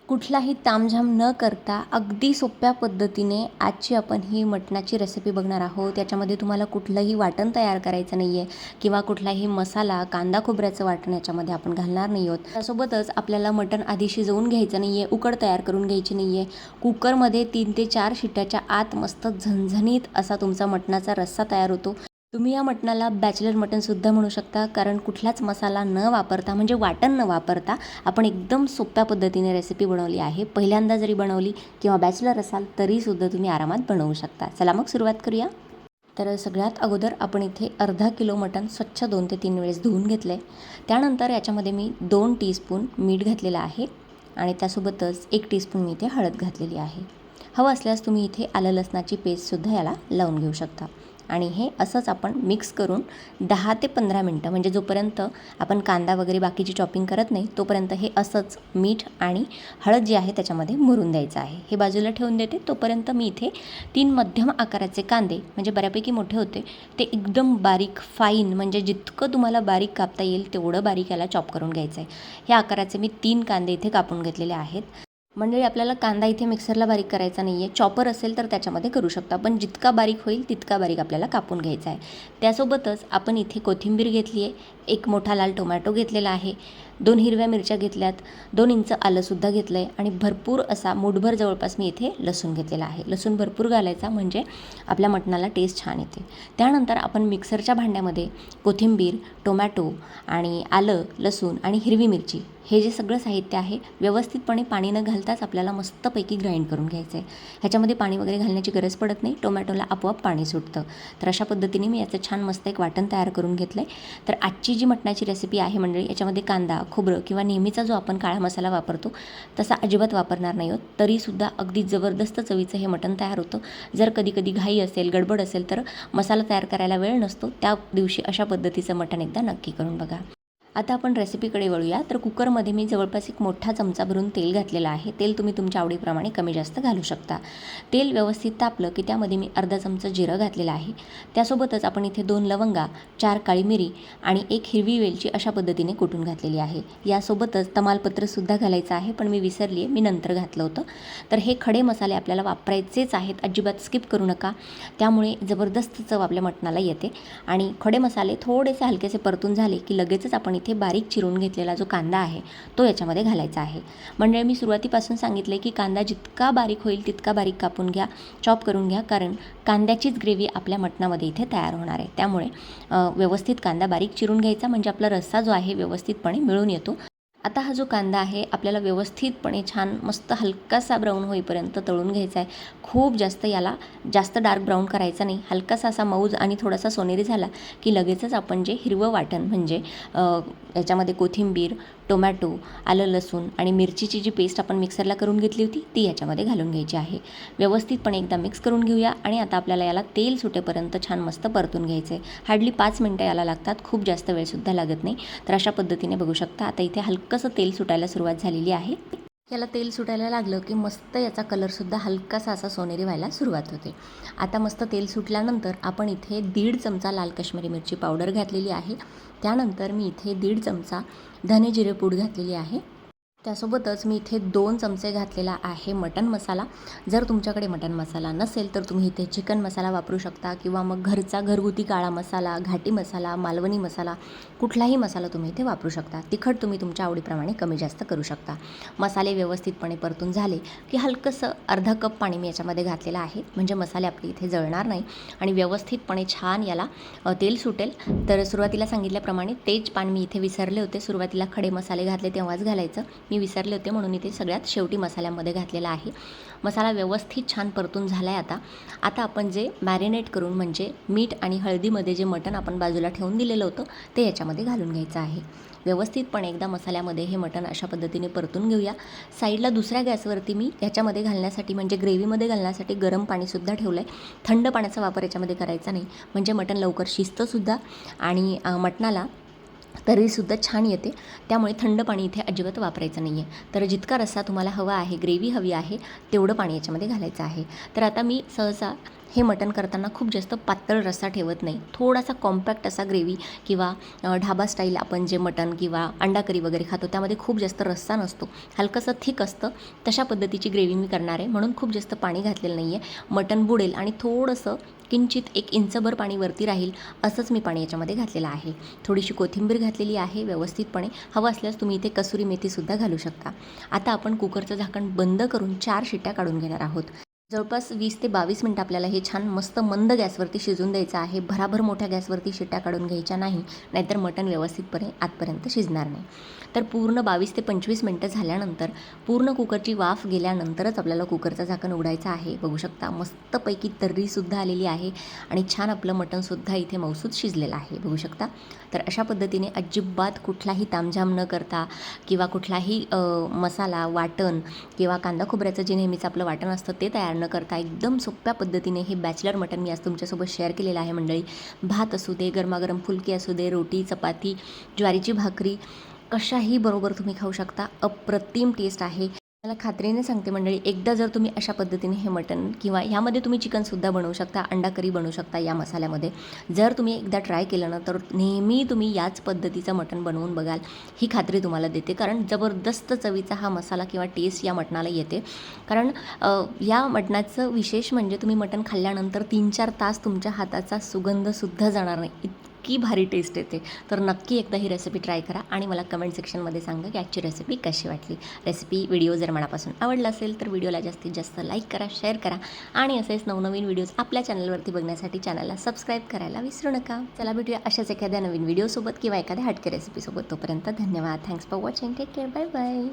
कुठलाही तामझाम न करता अगदी सोप्या पद्धतीने आजची आपण ही मटणाची रेसिपी बघणार आहोत. याच्यामध्ये तुम्हाला कुठलंही वाटण तयार करायचं नाही आहे किंवा कुठलाही मसाला, कांदा खोबऱ्याचं वाटण याच्यामध्ये आपण घालणार नाही आहोत. त्यासोबतच आपल्याला मटण आधी शिजवून घ्यायचं नाही आहे, उकड तयार करून घ्यायची नाही आहे. कुकरमध्ये 3 ते 4 शिट्याच्या आत मस्त झणझणीत असा तुमचा मटणाचा रस्सा तयार होतो. तुम्ही या मटणाला बॅचलर मटणसुद्धा म्हणू शकता, कारण कुठलाच मसाला न वापरता म्हणजे वाटण न वापरता आपण एकदम सोप्या पद्धतीने रेसिपी बनवली आहे. पहिल्यांदा जरी बनवली किंवा बॅचलर असाल तरीसुद्धा तुम्ही आरामात बनवू शकता. चला मग सुरुवात करूया. तर सगळ्यात अगोदर आपण इथे अर्धा किलो मटण स्वच्छ 2 ते 3 वेळेस धुवून घेतलं आहे. त्यानंतर याच्यामध्ये मी 2 टीस्पून मीठ घातलेलं आहे आणि त्यासोबतच 1 टीस्पून मी इथे हळद घातलेली आहे. हवं असल्यास तुम्ही इथे आलं लसणाची पेस्टसुद्धा याला लावून घेऊ शकता. आणि हे असंच आपण मिक्स करून 10 ते 15 मिनटं म्हणजे जोपर्यंत आपण कांदा वगैरे बाकीची चॉपिंग करत नाही तोपर्यंत हे असंच मीठ आणि हळद जी आहे त्याच्यामध्ये मुरून द्यायचं आहे. हे बाजूला ठेवून देते. तोपर्यंत मी इथे 3 मध्यम आकाराचे कांदे म्हणजे बऱ्यापैकी मोठे होते ते एकदम बारीक फाईन म्हणजे जितकं तुम्हाला बारीक कापता येईल तेवढं बारीक याला चॉप करून घ्यायचं आहे. ह्या आकाराचे मी 3 कांदे इथे कापून घेतलेले आहेत. मंडळी, आपल्याला कांदा इथे मिक्सरला बारीक करायचा नाही आहे. चॉपर असेल तर त्याच्यामध्ये करू शकता, पण जितका बारीक होईल तितका बारीक आपल्याला कापून घ्यायचा आहे. त्यासोबतच आपण इथे कोथिंबीर घेतली आहे, 1 मोठा लाल टोमॅटो घेतलेला आहे, 2 हिरव्या मिरच्या घेतल्यात, 2 इंच आलंसुद्धा घेतलं आहे आणि भरपूर असा मूठभर जवळपास मी इथे लसूण घेतलेला आहे. लसूण भरपूर घालायचा म्हणजे आपल्या मटणाला टेस्ट छान येते. त्यानंतर आपण मिक्सरच्या भांड्यामध्ये कोथिंबीर, टोमॅटो आणि आलं, लसूण आणि हिरवी मिरची हे जे सगळं साहित्य आहे व्यवस्थितपणे पाणी न घालताच आपल्याला मस्तपैकी ग्राइंड करून घ्यायचं आहे. ह्याच्यामध्ये पाणी वगैरे घालण्याची गरज पडत नाही. टोमॅटोला आपोआप पाणी सुटतं. तर अशा पद्धतीने मी याचं छान मस्त एक वाटण तयार करून घेतलं आहे. तर आजची जी मटणाची रेसिपी आहे मंडळी, याच्यामध्ये कांदा, खोबरं किंवा नेहमीचा जो आपण काळा मसाला वापरतो तसा अजिबात वापरणार नाही आहोत. तरीसुद्धा अगदी जबरदस्त चवीचं हे मटण तयार होतं. जर कधी कधी घाई असेल, गडबड असेल तर मसाला तयार करायला वेळ नसतो, त्या दिवशी अशा पद्धतीचं मटण एकदा नक्की करून बघा. आता आपण रेसिपीकडे वळूया. तर कुकरमध्ये मी जवळपास 1 मोठा चमचा भरून तेल घातलेलं आहे. तेल तुम्ही तुमच्या आवडीप्रमाणे कमी जास्त घालू शकता. तेल व्यवस्थित तापलं की त्यामध्ये मी अर्धा चमचा जिरं घातलेलं आहे. त्यासोबतच आपण इथे 2 लवंगा, 4 काळी मिरी आणि 1 हिरवी वेलची अशा पद्धतीने कुटून घातलेली आहे. यासोबतच तमालपत्रसुद्धा घालायचं आहे, पण मी विसरली आहे, मी नंतर घातलं होतं. तर हे खडे मसाले आपल्याला वापरायचेच आहेत, अजिबात स्किप करू नका. त्यामुळे जबरदस्त चव आपल्या मटणाला येते. आणि खडे मसाले थोडेसे हलकेसे परतून झाले की लगेचच आपण इथे बारीक चिरून घेतलेला जो कांदा आहे तो याच्यामध्ये घालायचा आहे. म्हणजे मी सुरुवातीपासून सांगितले की कांदा जितका बारीक होईल तितका बारीक कापून घ्या, चॉप करून घ्या, कारण कांद्याचीच ग्रेव्ही आपल्या मटणामध्ये इथे तयार होणार आहे. त्यामुळे व्यवस्थित कांदा बारीक चिरून घ्यायचा म्हणजे आपला रस्सा जो आहे व्यवस्थितपणे मिळून येतो. आता हा जो कांदा आहे आपल्याला व्यवस्थितपणे छान मस्त हलकासा ब्राऊन होईपर्यंत तळून घ्यायचा आहे. खूप याला जास्त डार्क ब्राऊन करायचा नाही. हलकासा असा मऊज आणि थोडासा सोनेरी झाला की लगेचच आपण जे हिरवं वाटण म्हणजे याच्यामध्ये कोथिंबीर, टोमॅटो, आलं, लसूण आणि मिरचीची जी पेस्ट आपण मिक्सरला करून घेतली होती ती याच्यामध्ये घालून घ्यायची आहे. व्यवस्थितपणे एकदा मिक्स करून घेऊया आणि आता आपल्याला याला तेल सुटेपर्यंत छान मस्त परतून घ्यायचं आहे. हार्डली 5 मिनटं याला लागतात, खूप जास्त वेळसुद्धा लागत नाही. तर अशा पद्धतीने बघू शकता आता इथे हलकंसं तेल सुटायला सुरुवात झालेली आहे. याला तेल सुटायला लागलं की मस्त याचा कलरसुद्धा हलकासा असा सोनेरी व्हायला सुरुवात होते. आता मस्त तेल सुटल्यानंतर आपण इथे 1.5 चमचा लाल काश्मीरी मिरची पावडर घातलेली आहे. त्यानंतर मी इथे 1.5 चमचा धने जिरे पूड घातलेली आहे. त्यासोबतच मी इथे 2 चमचे घातलेला आहे मटण मसाला. जर तुमच्याकडे मटण मसाला नसेल तर तुम्ही इथे चिकन मसाला वापरू शकता किंवा मग घरचा घरगुती काळा मसाला, घाटी मसाला, मालवणी मसाला, कुठलाही मसाला तुम्ही इथे वापरू शकता. तिखट तुम्ही तुमच्या आवडीप्रमाणे कमी जास्त करू शकता. मसाले व्यवस्थितपणे परतून झाले की हलकंसं अर्धा कप पाणी मी याच्यामध्ये घातलेलं आहे, म्हणजे मसाले आपले इथे जळणार नाही आणि व्यवस्थितपणे छान याला तेल सुटेल. तर सुरुवातीला सांगितल्याप्रमाणे तेच पान मी इथे विसरले होते. सुरुवातीला खडे मसाले घातले तेव्हाच घालायचं मी विसरले होते, म्हणून इथे सगळ्यात शेवटी मसाल्यामध्ये घातलेला आहे. मसाला व्यवस्थित छान परतून झाला आहे. आता आपण जे मॅरिनेट करून म्हणजे मीठ आणि हळदीमध्ये जे मटण आपण बाजूला ठेवून दिलेलं होतं ते याच्यामध्ये घालून घ्यायचं आहे. व्यवस्थितपणे एकदा मसाल्यामध्ये हे मटण अशा पद्धतीने परतून घेऊया. साईडला दुसऱ्या गॅसवरती मी याच्यामध्ये घालण्यासाठी म्हणजे ग्रेव्हीमध्ये घालण्यासाठी गरम पाणीसुद्धा ठेवलं आहे. थंड पाण्याचा वापर याच्यामध्ये करायचा नाही, म्हणजे मटण लवकर शिजतंसुद्धा आणि मटणाला तर्रीसुद्धा छान येते. त्यामुळे थंड पाणी इथे अजिबात वापरायचं नाही आहे. तर जितका रस्सा तुम्हाला हवा आहे, ग्रेव्ही हवी आहे, तेवढं पाणी याच्यामध्ये घालायचं आहे. तर आता मी सहसा हे मटण करताना खूप जास्त पातळ रस्सा ठेवत नाही. थोडासा कॉम्पॅक्ट असा ग्रेव्ही किंवा ढाबा स्टाईल आपण जे मटण किंवा अंडा करी वगैरे खातो त्यामध्ये खूप जास्त रस्सा नसतो. हलकंसं थिक असतं. तशा पद्धतीची ग्रेव्ही मी करणार आहे. म्हणून खूप जास्त पाणी घातलेलं नाही आहे. मटण बुडेल आणि थोडंसं किंचित 1 इंचभर पाणी वरती राहील असंच मी पाणी याच्यामध्ये घातलेलं आहे. थोडीशी कोथिंबीर घातलेली आहे व्यवस्थितपणे. हवं असल्यास तुम्ही इथे कसुरी मेथीसुद्धा घालू शकता. आता आपण कुकरचं झाकण बंद करून 4 शिट्ट्या काढून घेणार आहोत. जवळपास 20 ते 22 मिनटं आपल्याला हे छान मस्त मंद गॅसवरती शिजून द्यायचं आहे. भराभर मोठ्या गॅसवरती शिट्ट्या काढून घ्यायच्या नाही, नाहीतर मटण व्यवस्थितपणे आतपर्यंत शिजणार नाही. तर पूर्ण 22 ते 25 मिनटं झाल्यानंतर पूर्ण कुकरची वाफ गेल्यानंतरच आपल्याला कुकरचं झाकण उघडायचं आहे. बघू शकता मस्तपैकी तर्रीसुद्धा आलेली आहे आणि छान आपलं मटणसुद्धा इथे मऊसूत शिजलेलं आहे. बघू शकता. तर अशा पद्धतीने अजिबात कुठलाही तामझाम न करता किंवा कुठलाही मसाला, वाटण किंवा कांदा खोबऱ्याचं जे नेहमीचं आपलं वाटण असतं ते तयार न करता एकदम सोप्या पद्धतीने हे बॅचलर मटण मी आज तुमच्यासोबत शेअर केलेलं आहे मंडळी. भात असू दे, गरमागरम फुलकी असू दे, रोटी, चपाती, ज्वारीची भाकरी कशाही बरोबर तुम्ही खाऊ शकता. अप्रतिम टेस्ट आहे. मला खात्रीने सांगते मंडळी, एकदा जर तुम्ही अशा पद्धतीने हे मटण किंवा ह्यामध्ये तुम्ही चिकनसुद्धा बनवू शकता, अंडा करी बनवू शकता या मसाल्यामध्ये. जर तुम्ही एकदा ट्राय केलं ना तर नेहमी तुम्ही याच पद्धतीचं मटण बनवून बघाल ही खात्री तुम्हाला देते. कारण जबरदस्त चवीचा हा मसाला किंवा टेस्ट या मटणाला येते. कारण या मटणाचं विशेष म्हणजे तुम्ही मटण खाल्ल्यानंतर 3-4 तास तुमच्या हाताचा सुगंधसुद्धा जाणार नाही. इतकी भारी टेस्ट येते. तर नक्की एकदा ही रेसिपी ट्राय करा आणि मला कमेंट सेक्शनमध्ये सांगा की आजची रेसिपी कशी वाटली. व्हिडिओ जर मनापासून आवडला असेल तर व्हिडिओला जास्तीत जास्त लाईक करा, शेअर करा आणि असेच नवनवीन व्हिडिओज आपल्या चॅनलवरती बघण्यासाठी चॅनलला सबस्क्राईब करायला विसरू नका. चला भेटूया अशाच एखाद्या नवीन व्हिडिओसोबत किंवा एखाद्या हटके रेसिपीसोबत. तोपर्यंत धन्यवाद. Thanks for watching. Take care. Bye bye.